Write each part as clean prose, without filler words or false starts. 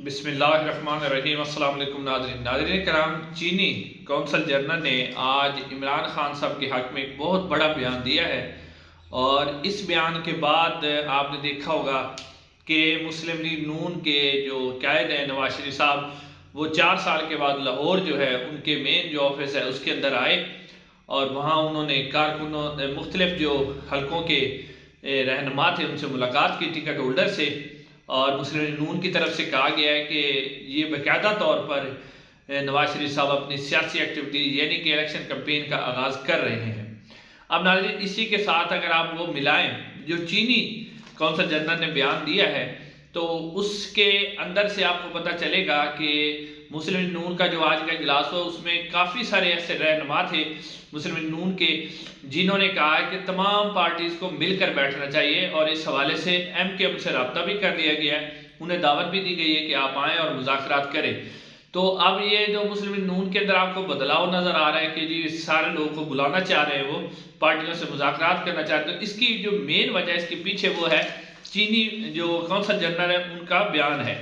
بسم اللہ الرحمن الرحیم۔ السلام علیکم ناظرین کرام، چینی کونسل جنرل نے آج عمران خان صاحب کے حق میں ایک بہت بڑا بیان دیا ہے، اور اس بیان کے بعد آپ نے دیکھا ہوگا کہ مسلم لیگ نون کے جو قائد ہیں نواز شریف صاحب، وہ 4 سال کے بعد لاہور جو ہے ان کے مین جو آفس ہے اس کے اندر آئے، اور وہاں انہوں نے کارکنوں مختلف جو حلقوں کے رہنما تھے ان سے ملاقات کی، ٹکٹ ہولڈر سے، اور مسلم لیگ نون کی طرف سے کہا گیا ہے کہ یہ باقاعدہ طور پر نواز شریف صاحب اپنی سیاسی ایکٹیویٹی یعنی کہ الیکشن کمپین کا آغاز کر رہے ہیں۔ اب ناظرین، اسی کے ساتھ اگر آپ وہ ملائیں جو چینی کونسل جنرل نے بیان دیا ہے، تو اس کے اندر سے آپ کو پتہ چلے گا کہ مسلم لیگ نون کا جو آج کا اجلاس ہوا اس میں کافی سارے ایسے رہنما تھے مسلم لیگ نون کے، جنہوں نے کہا ہے کہ تمام پارٹیز کو مل کر بیٹھنا چاہیے، اور اس حوالے سے ایم کے ایم سے رابطہ بھی کر لیا گیا ہے، انہیں دعوت بھی دی گئی ہے کہ آپ آئیں اور مذاکرات کریں۔ تو اب یہ جو مسلم لیگ نون کے اندر آپ کو بدلاؤ نظر آ رہا ہے کہ جی سارے لوگوں کو بلانا چاہ رہے ہیں، وہ پارٹیوں سے مذاکرات کرنا چاہتے ہیں، اس کی جو مین وجہ اس کے پیچھے وہ ہے چینی جو کونسل جنرل ہے ان کا بیان ہے۔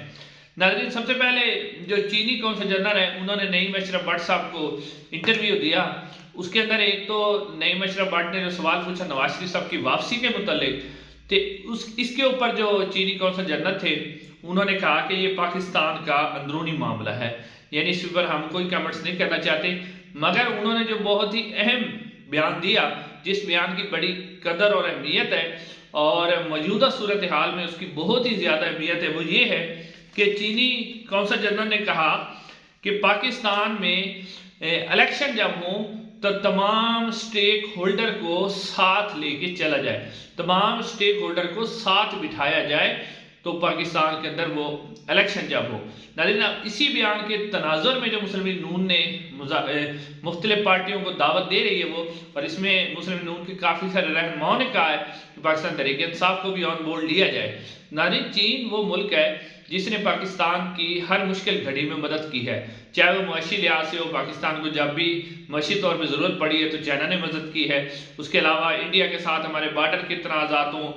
ناظرین، سب سے پہلے جو چینی کونسل جنرل ہے انہوں نے نعیم اشرف بٹ صاحب کو انٹرویو دیا، اس کے اندر ایک تو نعیم اشرف بٹ نے جو سوال پوچھا نواز شریف صاحب کی واپسی کے متعلق، اس کے اوپر جو چینی کونسل جنرل تھے انہوں نے کہا کہ یہ پاکستان کا اندرونی معاملہ ہے، یعنی اس پر ہم کوئی کمنٹس نہیں کرنا چاہتے، مگر انہوں نے جو بہت ہی اہم بیان دیا، جس بیان کی بڑی قدر اور اہمیت ہے اور موجودہ صورتحال میں اس کی بہت ہی زیادہ اہمیت ہے، وہ یہ ہے کہ چینی کونسل جنرل نے کہا کہ پاکستان میں الیکشن جب ہوں تو تمام سٹیک ہولڈر کو ساتھ لے کے چلا جائے، تمام سٹیک ہولڈر کو ساتھ بٹھایا جائے تو پاکستان کے اندر وہ الیکشن جب ہو۔ ناظرین، اسی بیان کے تناظر میں جو مسلم لیگ نون نے مختلف پارٹیوں کو دعوت دے رہی ہے وہ، اور اس میں مسلم لیگ نون کے کافی سارے رہنماؤں نے کہا ہے کہ پاکستان تحریک انصاف کو بھی آن بورڈ لیا جائے۔ ناظرین، چین وہ ملک ہے جس نے پاکستان کی ہر مشکل گھڑی میں مدد کی ہے، چاہے وہ معاشی لحاظ سے ہو، پاکستان کو جب بھی معاشی طور پہ ضرورت پڑی ہے تو چائنا نے مدد کی ہے، اس کے علاوہ انڈیا کے ساتھ ہمارے بارڈر کے تنازعات ہوں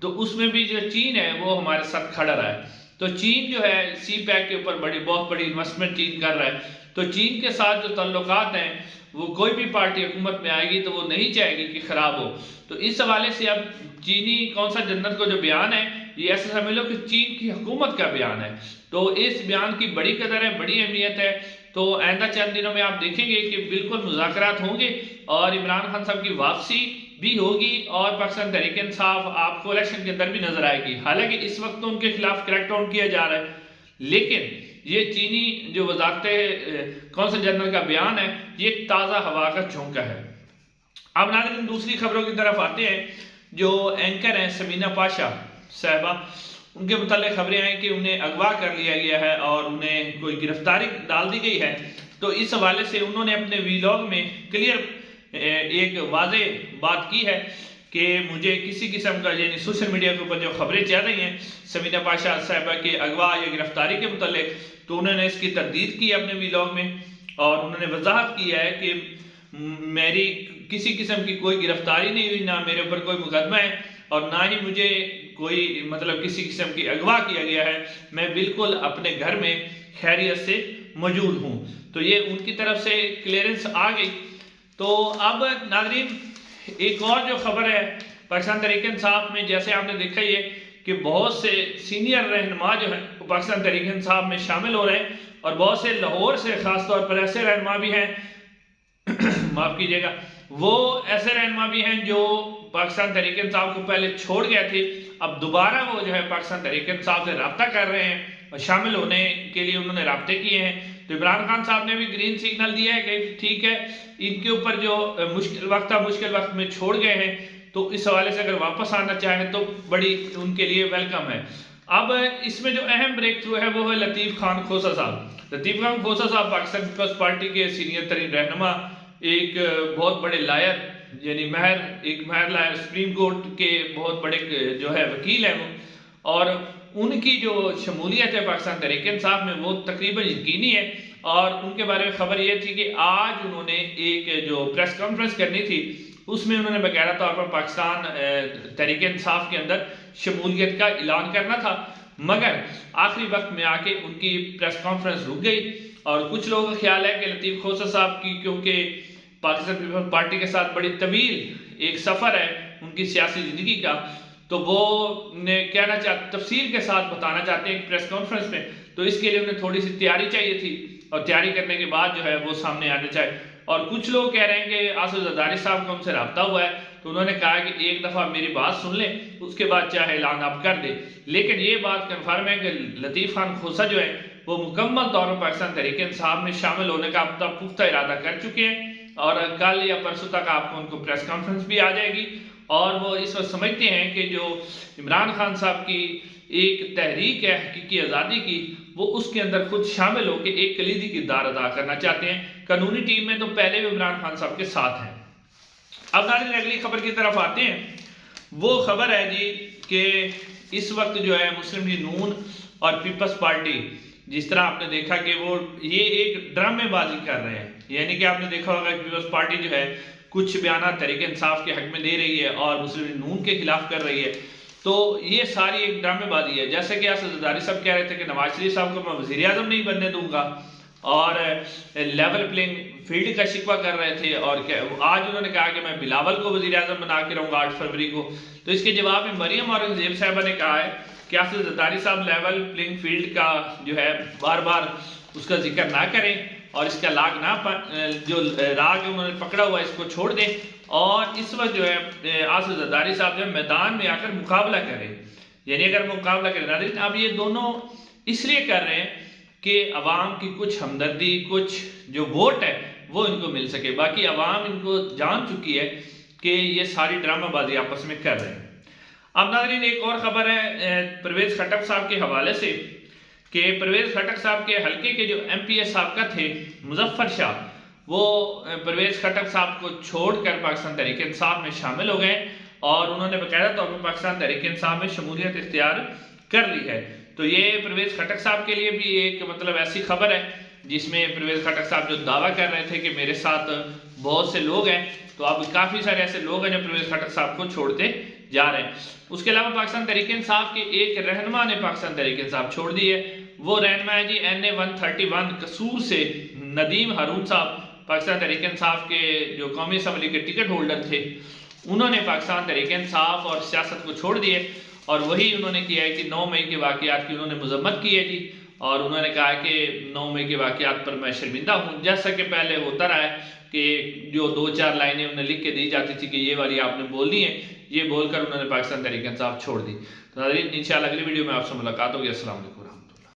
تو اس میں بھی جو چین ہے وہ ہمارے ساتھ کھڑا رہا ہے۔ تو چین جو ہے سی پیک کے اوپر بہت بڑی انویسٹمنٹ چین کر رہا ہے، تو چین کے ساتھ جو تعلقات ہیں وہ کوئی بھی پارٹی حکومت میں آئے گی تو وہ نہیں چاہے گی کہ خراب ہو۔ تو اس حوالے سے اب چینی کونسل جنرل کو جو بیان ہے یہ ایسا سمجھ لو کہ چین کی حکومت کا بیان ہے، تو اس بیان کی بڑی قدر ہے، بڑی اہمیت ہے۔ تو آئندہ چند دنوں میں آپ دیکھیں گے کہ بالکل مذاکرات ہوں گے اور عمران خان صاحب کی واپسی بھی ہوگی، اور پاکستان تحریک انصاف آپ کو الیکشن کے اندر بھی نظر آئے گی۔ حالانکہ اس وقت تو ان کے خلاف کریک ڈاؤن کیا جا رہا ہے، لیکن یہ چینی جو وزارت کونسل جنرل کا بیان ہے یہ ایک تازہ ہوا کا جھونکا ہے۔ اب ناظرین، دوسری خبروں کی طرف آتے ہیں۔ جو اینکر ہیں سمینہ پاشا صاحبہ، ان کے متعلق خبریں آئیں کہ انہیں اغوا کر لیا گیا ہے اور انہیں کوئی گرفتاری ڈال دی گئی ہے، تو اس حوالے سے انہوں نے اپنے ویلاگ میں کلیئر ایک واضح بات کی ہے کہ مجھے کسی قسم کا، یعنی سوشل میڈیا کے اوپر جو خبریں چل رہی ہیں سمینہ پاشا صاحبہ کے اغوا یا گرفتاری کے متعلق، تو انہوں نے اس کی تردید کی اپنے ویلاگ میں، اور انہوں نے وضاحت کی ہے کہ میری کسی قسم کی کوئی گرفتاری نہیں ہوئی، نہ میرے اوپر کوئی مقدمہ ہے، اور نہ ہی مجھے کوئی کسی قسم کی اغوا کیا گیا ہے، میں بالکل اپنے گھر میں خیریت سے موجود ہوں۔ تو یہ ان کی طرف سے کلیئرنس آ گئی۔ تو اب ناظرین، ایک اور جو خبر ہے پاکستان تحریک انصاف میں، جیسے آپ نے دیکھا یہ کہ بہت سے سینئر رہنما جو ہیں وہ پاکستان تحریک انصاف میں شامل ہو رہے ہیں، اور بہت سے لاہور سے خاص طور پر ایسے رہنما بھی ہیں معاف کیجیے گا، وہ ایسے رہنما بھی ہیں جو پاکستان تحریک انصاف کو پہلے چھوڑ گئے تھے، اب دوبارہ وہ جو ہے پاکستان تحریک انصاف سے رابطہ کر رہے ہیں اور شامل ہونے کے لیے انہوں نے رابطے کیے ہیں۔ تو عمران خان صاحب نے بھی گرین سگنل دیا ہے کہ ٹھیک ہے، ان کے اوپر جو مشکل وقت میں چھوڑ گئے ہیں تو اس حوالے سے اگر واپس آنا چاہیں تو بڑی ان کے لیے ویلکم ہے۔ اب اس میں جو اہم بریک تھرو ہے وہ ہے لطیف خان کھوسہ صاحب۔ لطیف خان کھوسہ صاحب پاکستان پیپلز پارٹی کے سینئر ترین رہنما، ایک بہت بڑے لائر، یعنی ایک ماہر لائر، سپریم کورٹ کے بہت بڑے جو ہے وکیل ہیں وہ، اور ان کی جو شمولیت ہے پاکستان تحریک انصاف میں وہ تقریباً یقینی ہے، اور ان کے بارے میں خبر یہ تھی کہ آج انہوں نے ایک جو پریس کانفرنس کرنی تھی اس میں انہوں نے باقاعدہ طور پر پاکستان تحریک انصاف کے اندر شمولیت کا اعلان کرنا تھا، مگر آخری وقت میں آ کے ان کی پریس کانفرنس رک گئی، اور کچھ لوگوں کا خیال ہے کہ لطیف کھوسہ صاحب کی کیونکہ پاکستان پیپلز پارٹی کے ساتھ بڑی طویل ایک سفر ہے ان کی سیاسی زندگی کا، تو وہ کہنا چاہتے تفصیل کے ساتھ بتانا چاہتے ہیں پریس کانفرنس میں، تو اس کے لیے انہیں تھوڑی سی تیاری چاہیے تھی، اور تیاری کرنے کے بعد جو ہے وہ سامنے آنا چاہے۔ اور کچھ لوگ کہہ رہے ہیں کہ آصف زرداری صاحب کو ہم سے رابطہ ہوا ہے، تو انہوں نے کہا کہ ایک دفعہ میری بات سن لیں، اس کے بعد چاہے اعلان آپ کر دیں، لیکن یہ بات کنفرم ہے کہ لطیف خان کھوسہ جو ہے وہ مکمل طور پر پاکستان تحریک انصاف میں شامل ہونے کا اب تک پختہ ارادہ کر چکے ہیں، اور کل یا پرسوں تک آپ کو ان کو پریس کانفرنس بھی آ جائے گی، اور وہ اس وقت سمجھتے ہیں کہ جو عمران خان صاحب کی ایک تحریک ہے حقیقی آزادی کی، وہ اس کے اندر خود شامل ہو کے ایک کلیدی کردار ادا کرنا چاہتے ہیں۔ قانونی ٹیم میں تو پہلے بھی عمران خان صاحب کے ساتھ ہیں۔ اب ناظرین اگلی خبر کی طرف آتے ہیں، وہ خبر ہے جی کہ اس وقت جو ہے مسلم لیگ نون اور پیپلز پارٹی، جس طرح آپ نے دیکھا کہ وہ یہ ایک ڈرامے بازی کر رہے ہیں، یعنی کہ آپ نے دیکھا ہوگا کہ پیپلز پارٹی جو ہے کچھ بیانات تحریک انصاف کے حق میں دے رہی ہے اور مسلم لیگ نون کے خلاف کر رہی ہے، تو یہ ساری ایک ڈرامے بازی ہے۔ جیسے کہ آصف زرداری صاحب کہہ رہے تھے کہ نواز شریف صاحب کو میں وزیر اعظم نہیں بننے دوں گا، اور لیول پلینگ فیلڈ کا شکوہ کر رہے تھے، اور آج انہوں نے کہا کہ میں بلاول کو وزیر اعظم بنا کے رہوں گا 8 فروری کو، تو اس کے جواب میں مریم اورنگزیب صاحبہ نے کہا ہے کہ آصف زرداری صاحب لیول پلینگ فیلڈ کا جو ہے بار بار اس کا ذکر نہ کریں، اور اس کا لاگ نہ جو راگ انہوں نے پکڑا ہوا اس کو چھوڑ دیں، اور اس وقت جو ہے آصف زرداری صاحب جو ہے میدان میں آ کر مقابلہ کریں، یعنی اگر مقابلہ کریں ناظرین، اب یہ دونوں اس لیے کر رہے ہیں کہ عوام کی کچھ ہمدردی، کچھ جو ووٹ ہے وہ ان کو مل سکے، باقی عوام ان کو جان چکی ہے کہ یہ ساری ڈرامہ بازی آپس میں کر رہے ہیں۔ اب ناظرین ایک اور خبر ہے پرویز خٹک صاحب کے حوالے سے، کہ پرویز خٹک صاحب کے حلقے کے جو ایم پی اے سابقہ تھے مظفر شاہ، وہ پرویز خٹک صاحب کو چھوڑ کر پاکستان تحریک انصاف میں شامل ہو گئے، اور انہوں نے باقاعدہ طور پر پاکستان تحریک انصاف میں شمولیت اختیار کر لی ہے۔ تو یہ پرویز خٹک صاحب کے لیے بھی ایک مطلب ایسی خبر ہے جس میں پرویز خٹک صاحب جو دعویٰ کر رہے تھے کہ میرے ساتھ بہت سے لوگ ہیں، تو اب کافی سارے ایسے لوگ ہیں جو پرویز خٹک صاحب کو چھوڑتے جا رہے ہیں۔ اس کے علاوہ پاکستان تحریک انصاف کے ایک رہنما نے پاکستان تحریک انصاف چھوڑ دی ہے، وہ رہنما ہے جی NA-131 قصور سے ندیم ہارون صاحب، پاکستان تحریک انصاف کے جو قومی اسمبلی کے ٹکٹ ہولڈر تھے، انہوں نے پاکستان تحریک انصاف اور سیاست کو چھوڑ دیے، اور وہی انہوں نے کیا ہے کہ 9 مئی کے واقعات کی انہوں نے مذمت کی ہے جی، اور انہوں نے کہا کہ 9 مئی کے واقعات پر میں شرمندہ ہوں، جیسا کہ پہلے ہوتا رہا ہے کہ جو 2-4 لائنیں انہیں لکھ کے دی جاتی تھی کہ یہ والی آپ نے بولنی ہے، یہ بول کر انہوں نے پاکستان تحریک انصاف چھوڑ دی۔ تو ناظرین انشاءاللہ اگلی ویڈیو میں آپ سے ملاقات ہوگی۔ السلام علیکم۔